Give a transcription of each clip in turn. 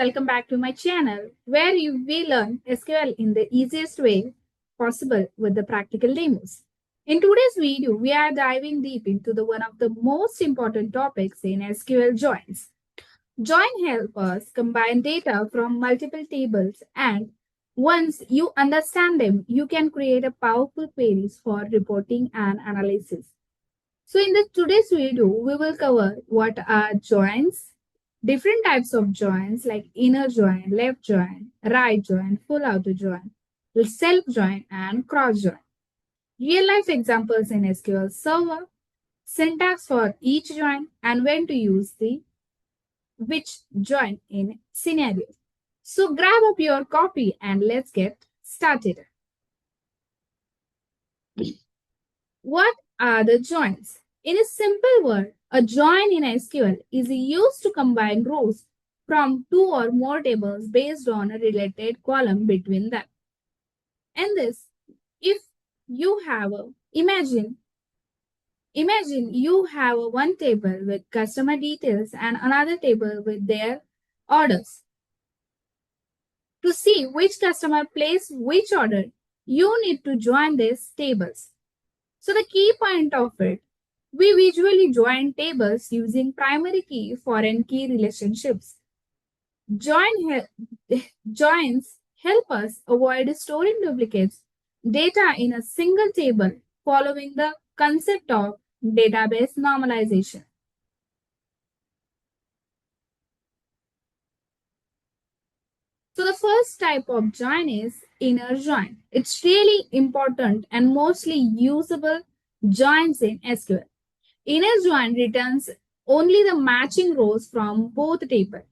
welcome back to my channel where you will learn SQL in the easiest way possible with the practical demos. In today's video, we are diving deep into one of the most important topics in SQL joins. Join help us combine data from multiple tables, and once you understand them, you can create a powerful queries for reporting and analysis. So in today's video, we will cover what are joins, different types of joins like inner join, left join, right join, full outer join, self join, and cross join. Real life examples in SQL Server, syntax for each join, and when to use the which join in scenarios. So grab up your copy and let's get started. What are the joins? In a simple word, a join in SQL is used to combine rows from two or more tables based on a related column between them. And this, if you have imagine you have one table with customer details and another table with their orders. To see which customer placed which order, you need to join these tables. So the key point of it, we visually join tables using primary key foreign key relationships. Joins help us avoid storing duplicates data in a single table following the concept of database normalization. So the first type of join is inner join. It's really important and mostly usable joins in SQL. Inner join returns only the matching rows from both tables.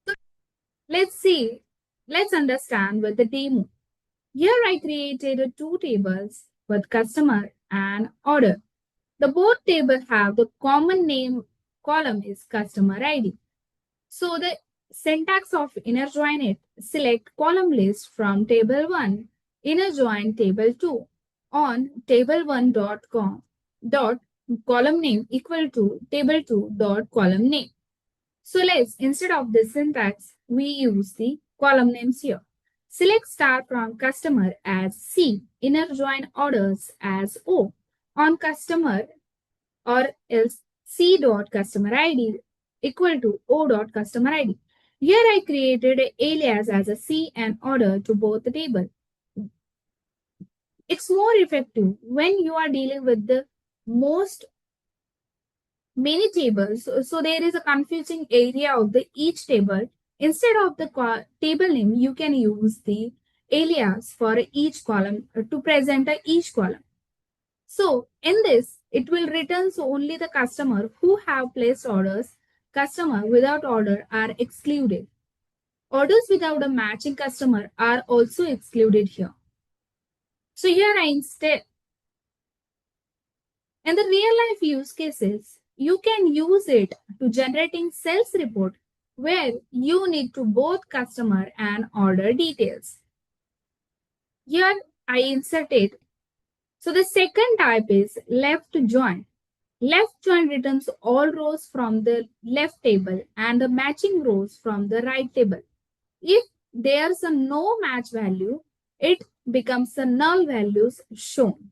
So let's understand with the demo. Here I created two tables with customer and order. The both tables have the common name column is customer ID. So the syntax of inner join it, select column list from table 1, inner join table 2 on table1.com dot column name equal to table2 dot column name. So let's, instead of this syntax, we use the column names here. Select star from customer as C, inner join orders as O on customer, or else C dot customer ID equal to O dot customer ID. Here I created an alias as a C and order to both the table. It's more effective when you are dealing with the many tables. So there is a confusing area of each table. Instead of the table name, you can use the alias for each column to present each column. So in this, it will return only the customer who have placed orders. Customer without order are excluded. Orders without a matching customer are also excluded here. So here instead, in the real life use cases, you can use it to generating sales report where you need to both customer and order details. Here I inserted. So the second type is left join. Left join returns all rows from the left table and the matching rows from the right table. If there's a no match value, it becomes a null values shown.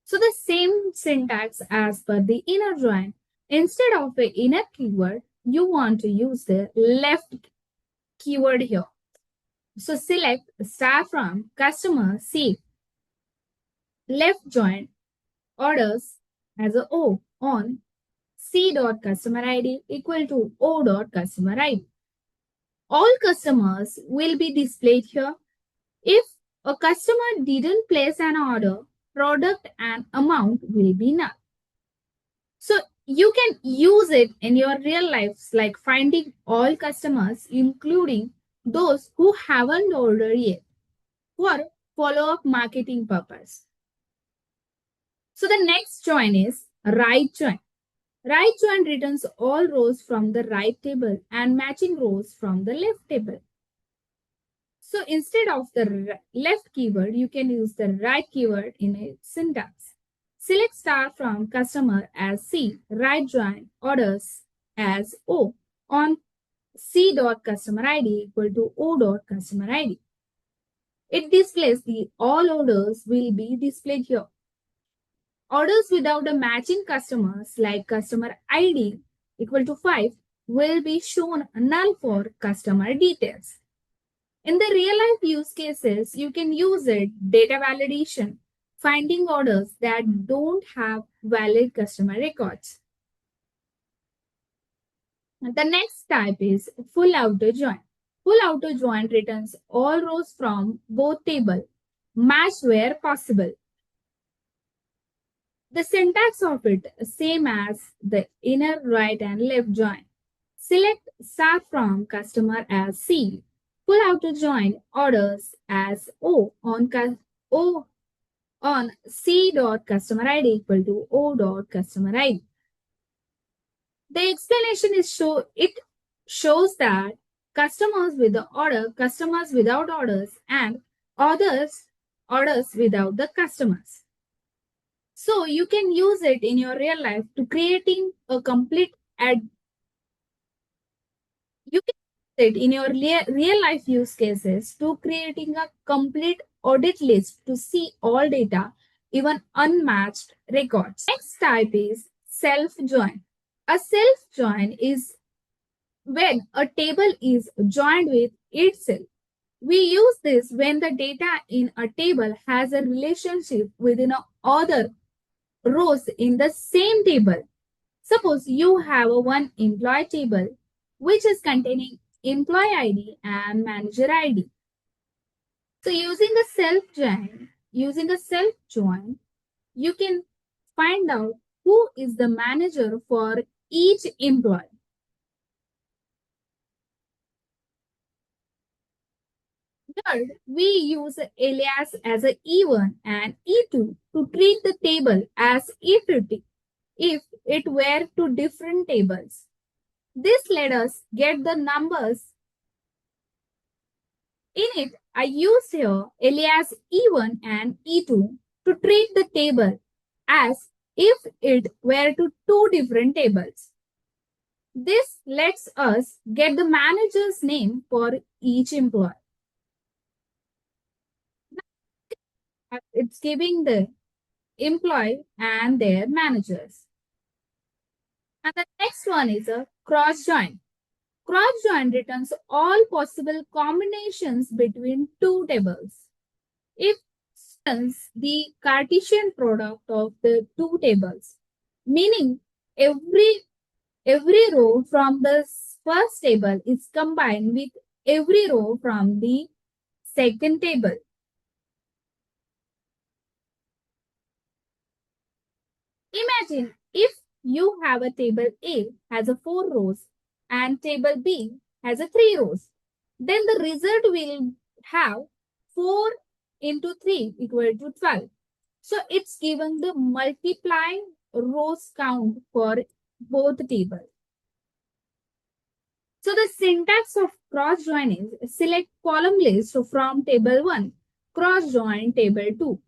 So the same syntax as per the inner join. Instead of the inner keyword, you want to use the left keyword here. So select star from customer C, left join orders as a O on C dot customer ID equal to O dot customer ID. All customers will be displayed here. If a customer didn't place an order, product and amount will be null. So you can use it in your real lives, like finding all customers, including those who haven't ordered yet, for follow-up marketing purpose. So the next join is right join. Right join returns all rows from the right table and matching rows from the left table. So instead of the left keyword, you can use the right keyword in a syntax. Select star from customer as C, right join orders as O on C.customer ID equal to O.customer ID. It displays the all orders will be displayed here. Orders without a matching customers like customer ID equal to 5 will be shown null for customer details. In the real life use cases, you can use it data validation, finding orders that don't have valid customer records. The next type is full outer join. Full outer join returns all rows from both tables, matched where possible. The syntax of it is same as the inner right and left join. Select start from customer as C. Full outer join orders as O on C.customer ID equal to O.customer ID. The explanation is it shows that customers with the order, customers without orders, and orders without the customers. So you can use it in your real life to creating a complete ad. You can use it in your real life use cases to creating a complete audit list to see all data, even unmatched records. Next type is self join. A self join is when a table is joined with itself. We use this when the data in a table has a relationship within other rows in the same table. Suppose you have a one employee table which is containing employee ID and manager ID. So using a self join, you can find out who is the manager for each employee. Third, we use alias as a E1 and E2 to treat the table as if it were two different tables. This let us get the numbers. In it, I use here alias E1 and E2 to treat the table as if it were to two different tables. This lets us get the manager's name for each employee. It's giving the employee and their managers. And the next one is a cross join. Cross join returns all possible combinations between two tables. If the Cartesian product of the two tables, meaning every row from the first table is combined with every row from the second table. Imagine if you have a table A has a 4 rows and table B has a 3 rows. Then the result will have 4 into 3 equal to 12. So it's given the multiply rows count for both tables. So the syntax of cross join is select column list from table 1, cross join table 2.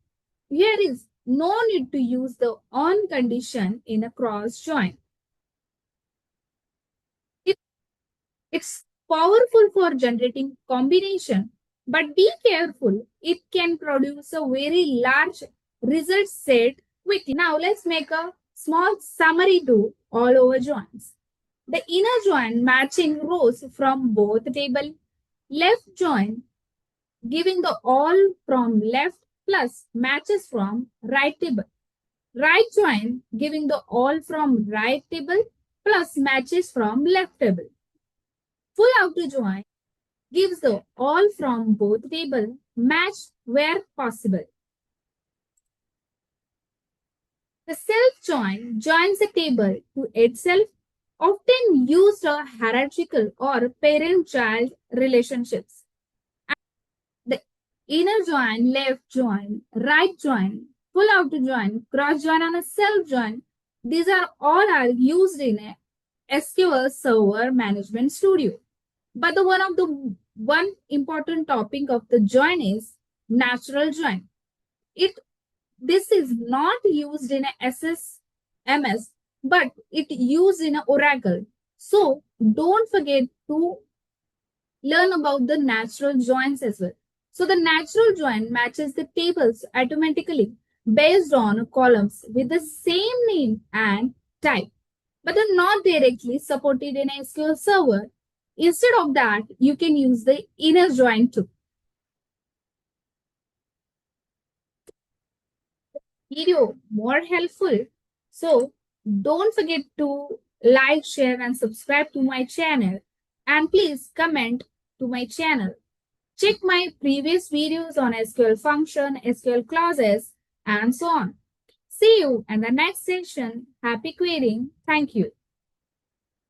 Here is no need to use the on condition in a cross join. It's powerful for generating combination, but be careful. It can produce a very large result set quickly. Now let's make a small summary to all over joins. The inner join matching rows from both table. Left join giving the all from left plus matches from right table. Right join giving the all from right table plus matches from left table. Full outer join gives the all from both table match where possible. The self join joins a table to itself, often used a hierarchical or parent-child relationships. The inner join, left join, right join, full outer join, cross join, and a self join. These are all used in a SQL Server Management Studio. But one important topic of the join is natural join. This is not used in a SSMS, but it used in a Oracle. So don't forget to learn about the natural joins as well. So the natural join matches the tables automatically based on columns with the same name and type, but are not directly supported in SQL Server. Instead of that, you can use the inner join too. Video more helpful. So don't forget to like, share, and subscribe to my channel. And please comment to my channel. Check my previous videos on SQL function, SQL clauses, and so on. See you in the next session. Happy querying. Thank you.